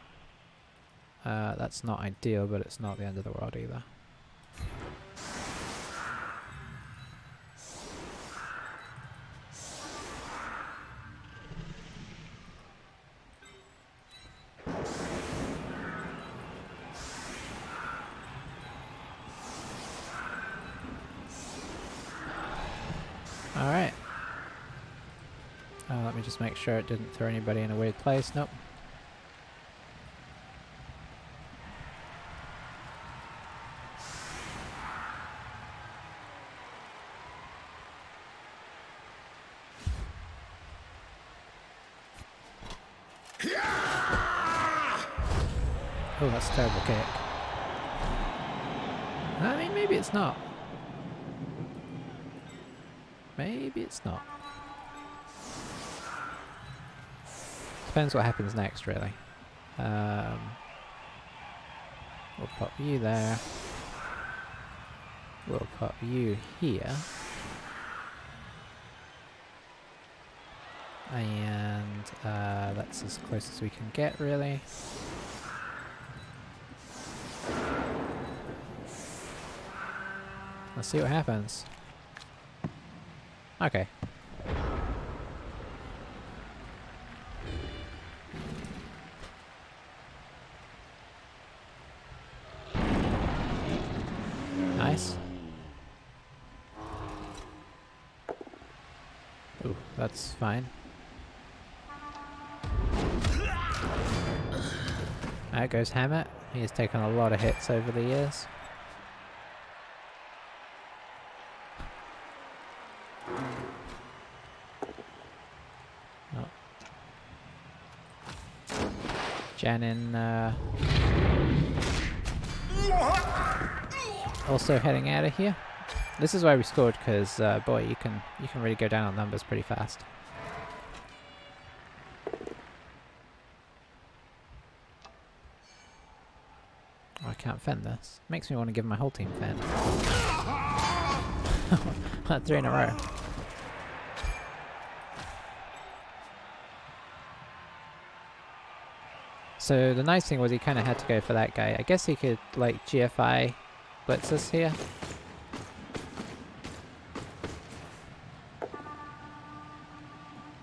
[SPEAKER 1] that's not ideal, but it's not the end of the world either. Alright. Let me just make sure it didn't throw anybody in a weird place. Nope. Oh, that's a terrible kick. I mean, maybe it's not. Maybe it's not. Depends what happens next, really. We'll pop you there. We'll pop you here. And that's as close as we can get, really. Let's see what happens. Okay. Nice. Ooh, that's fine. There goes Hammett. He has taken a lot of hits over the years. Janin also heading out of here. This is why we scored, because boy, you can really go down on numbers pretty fast. Oh, I can't fend this. Makes me want to give my whole team fend. 3 in a row. So the nice thing was he kind of had to go for that guy. I guess he could like GFI blitz us here.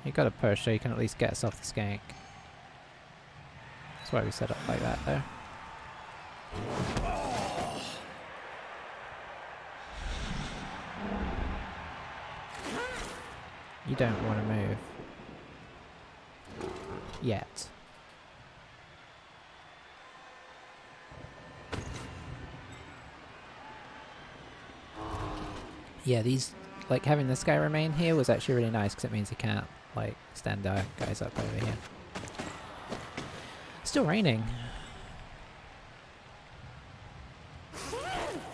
[SPEAKER 1] You got to push so you can at least get us off the skank. That's why we set up like that there. You don't want to move. Yet. Yeah, these, like, having this guy remain here was actually really nice because it means he can't, like, stand our guys up over here. Still raining.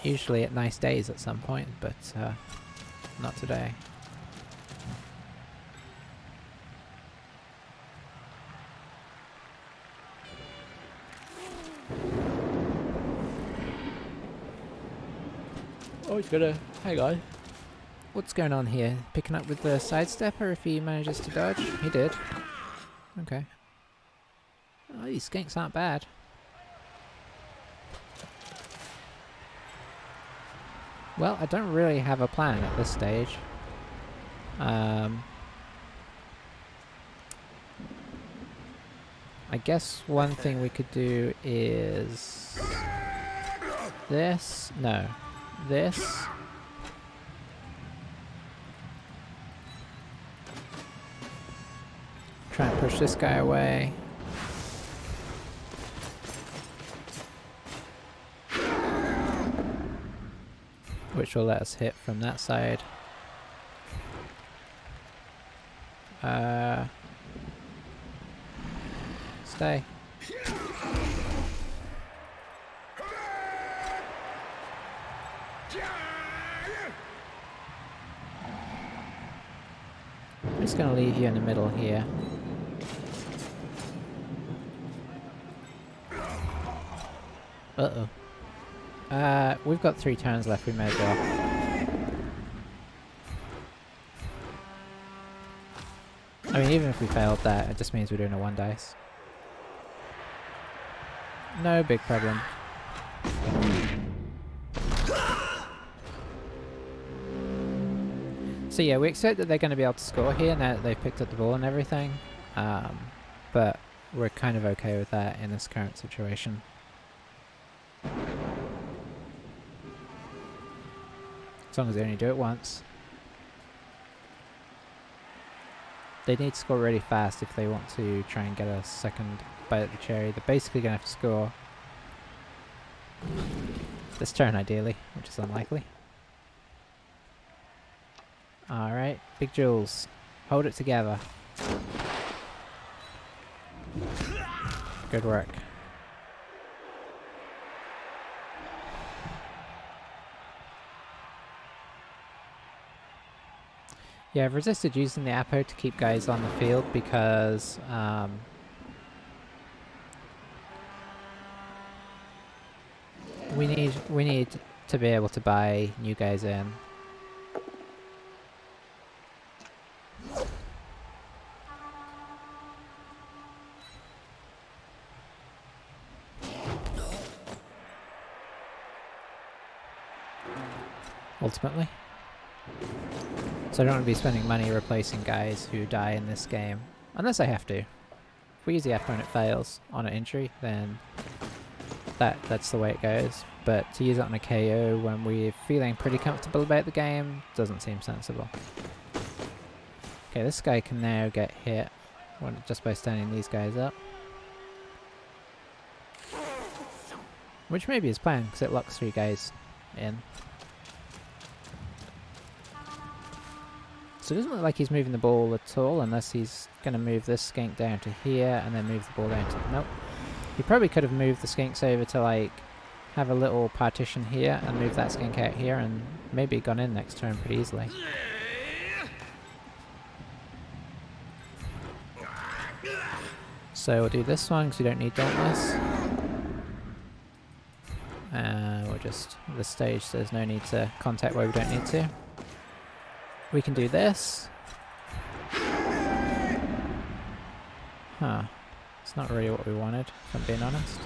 [SPEAKER 1] Usually at nice days at some point, but not today. Oh, he's got a... Hey, guy. What's going on here? Picking up with the sidestepper if he manages to dodge? He did. Okay. Oh, these skanks aren't bad. Well, I don't really have a plan at this stage. I guess one thing we could do is... this? No. This? push this guy away. Which will let us hit from that side. Stay. I'm just going to leave you in the middle here. Uh-oh. We've got 3 turns left, we may as well. I mean, even if we failed that, it just means we're doing a 1 dice. No big problem. So yeah, we expect that they're going to be able to score here now that they've picked up the ball and everything. But we're kind of okay with that in this current situation. As long as they only do it once. They need to score really fast if they want to try and get a second bite at the cherry. They're basically going to have to score this turn ideally, which is unlikely. Alright, Big Jules, hold it together. Good work. Yeah, I've resisted using the Apo to keep guys on the field because we need to be able to buy new guys in. Ultimately. So I don't want to be spending money replacing guys who die in this game. Unless I have to. If we use the Apo and it fails on an injury, then that's the way it goes. But to use it on a KO when we're feeling pretty comfortable about the game doesn't seem sensible. Okay, this guy can now get hit just by standing these guys up. Which maybe is planned because it locks 3 guys in. So it doesn't look like he's moving the ball at all unless he's going to move this skink down to here and then move the ball down to... Nope. He probably could have moved the skinks over to like have a little partition here and move that skink out here and maybe gone in next turn pretty easily. So we'll do this one because we don't need Dauntless. We're just at this stage, so there's no need to contact where we don't need to. We can do this. Huh. It's not really what we wanted, if I'm being honest.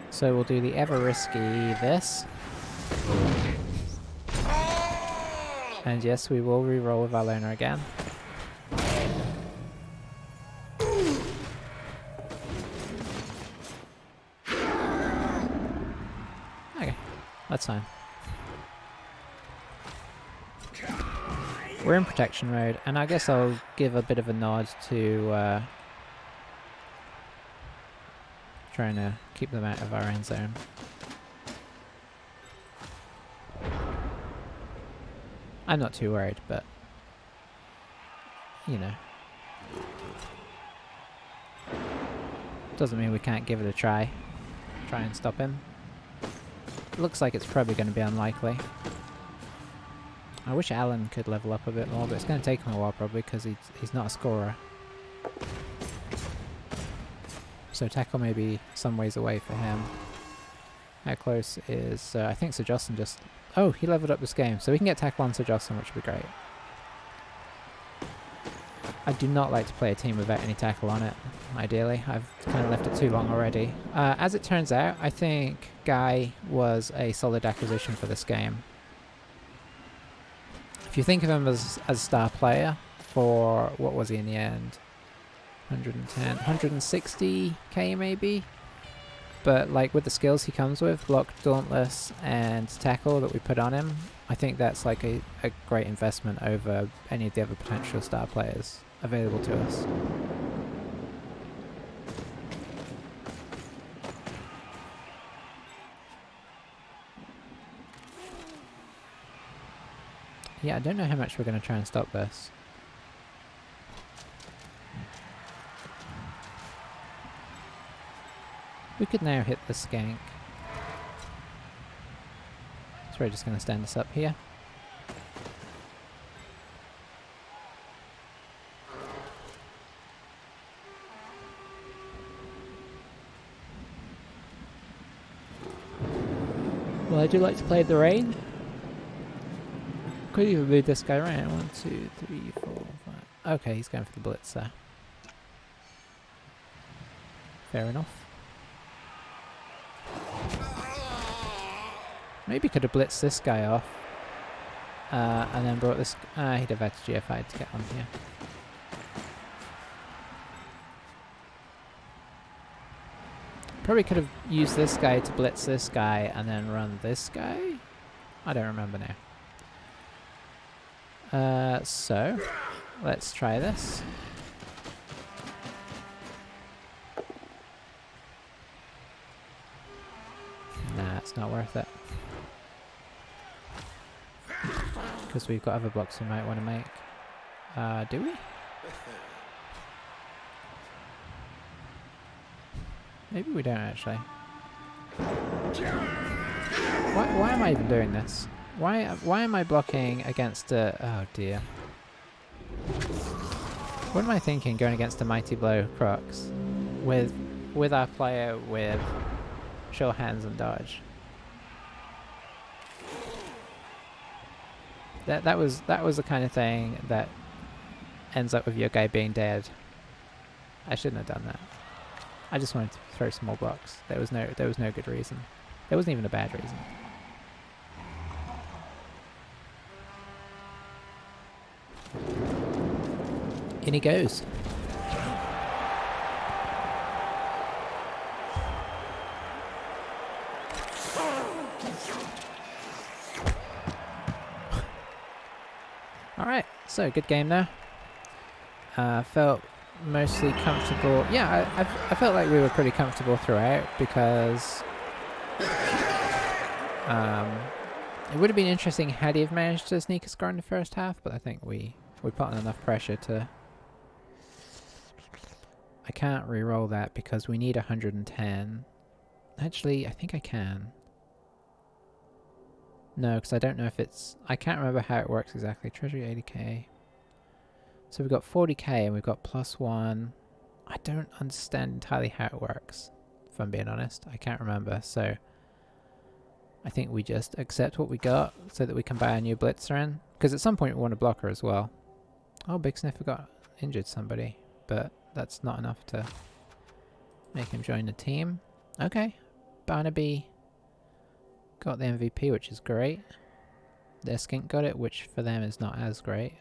[SPEAKER 1] So we'll do the ever risky this. And yes, we will re-roll with our loner again. Okay, that's fine. We're in protection mode, and I guess I'll give a bit of a nod to trying to keep them out of our end zone. I'm not too worried, but you know, doesn't mean we can't give it a try. Try and stop him. Looks like it's probably going to be unlikely. I wish Alan could level up a bit more, but it's going to take him a while probably because he's not a scorer. So tackle may be some ways away for him. How close is... I think Sir Jocelyn just... Oh, he leveled up this game, so we can get tackle on Sir Jocelyn, which would be great. I do not like to play a team without any tackle on it, ideally. I've kind of left it too long already. As it turns out, I think Guy was a solid acquisition for this game. If you think of him as a star player for, what was he in the end? 110, 160k maybe? But like with the skills he comes with, block, dauntless, and tackle that we put on him, I think that's like a great investment over any of the other potential star players available to us. Yeah, I don't know how much we're going to try and stop this. We could now hit the skank. So we're just going to stand this up here. Well, I do like to play the rain. Could even move this guy around. 1, 2, 3, 4, 5. Okay, he's going for the blitz there. Fair enough. Maybe could have blitzed this guy off. And then brought this... he'd have had to GFI to get on here. Probably could have used this guy to blitz this guy and then run this guy? I don't remember now. So, let's try this. Nah, it's not worth it. Because we've got other blocks we might want to make. Do we? Maybe we don't actually. Why am I even doing this? Why am I blocking against a... Oh dear. What am I thinking going against a Mighty Blow Crux with our player with Sure Hands and Dodge? That was the kind of thing that ends up with your guy being dead. I shouldn't have done that. I just wanted to throw some more blocks. There was no good reason. There wasn't even a bad reason. In he goes. Alright, so good game there. Felt mostly comfortable. Yeah, I felt like we were pretty comfortable throughout because it would have been interesting had he have managed to sneak a score in the first half, but I think we put on enough pressure to... I can't re-roll that because we need 110. Actually, I think I can. No, because I don't know if it's... I can't remember how it works exactly. Treasury 80k. So we've got 40k and we've got +1. I don't understand entirely how it works, if I'm being honest. I can't remember, so I think we just accept what we got so that we can buy a new blitzer in. Because at some point we want a blocker as well. Oh, Big Sniffer got injured somebody, but that's not enough to make him join the team. Okay, Barnaby got the MVP, which is great. Their skink got it, which for them is not as great.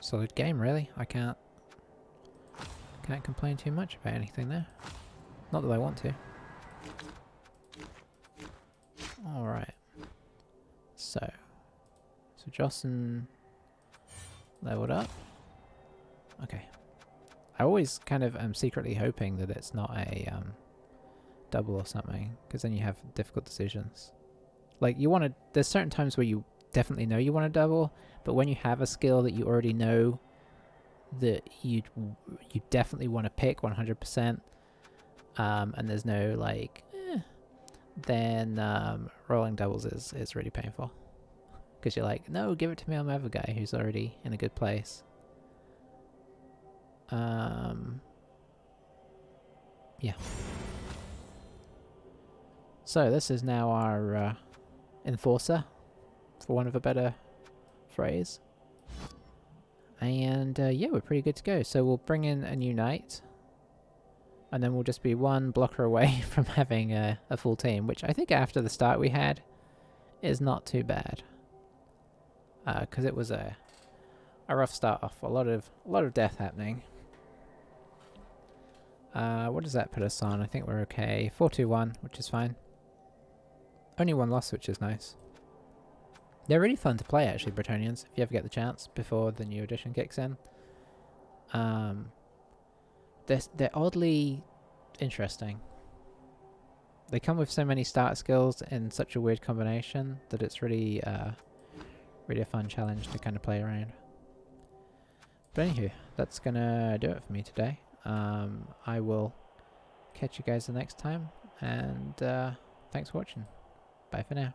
[SPEAKER 1] Solid game, really. I can't complain too much about anything there. Not that I want to. Alright. So Jocelyn leveled up. Okay. I always kind of am secretly hoping that it's not a double or something, because then you have difficult decisions. Like you want to... There's certain times where you definitely know you want to double, but when you have a skill that you already know that you definitely want to pick 100%, and there's no like, then rolling doubles is really painful. Because you're like, no, give it to me on my other guy who's already in a good place. Yeah. So this is now our enforcer, for want of a better phrase. And yeah, we're pretty good to go. So we'll bring in a new knight. And then we'll just be one blocker away from having a full team, which I think after the start we had is not too bad. Because it was a rough start off, a lot of death happening. What does that put us on? I think we're okay. 4-2-1, which is fine. Only one loss, which is nice. They're really fun to play, actually, Bretonnians, if you ever get the chance before the new edition kicks in. They're oddly interesting. They come with so many start skills in such a weird combination that it's really, really a fun challenge to kind of play around. But anywho, that's gonna do it for me today. I will catch you guys the next time, and thanks for watching. Bye for now.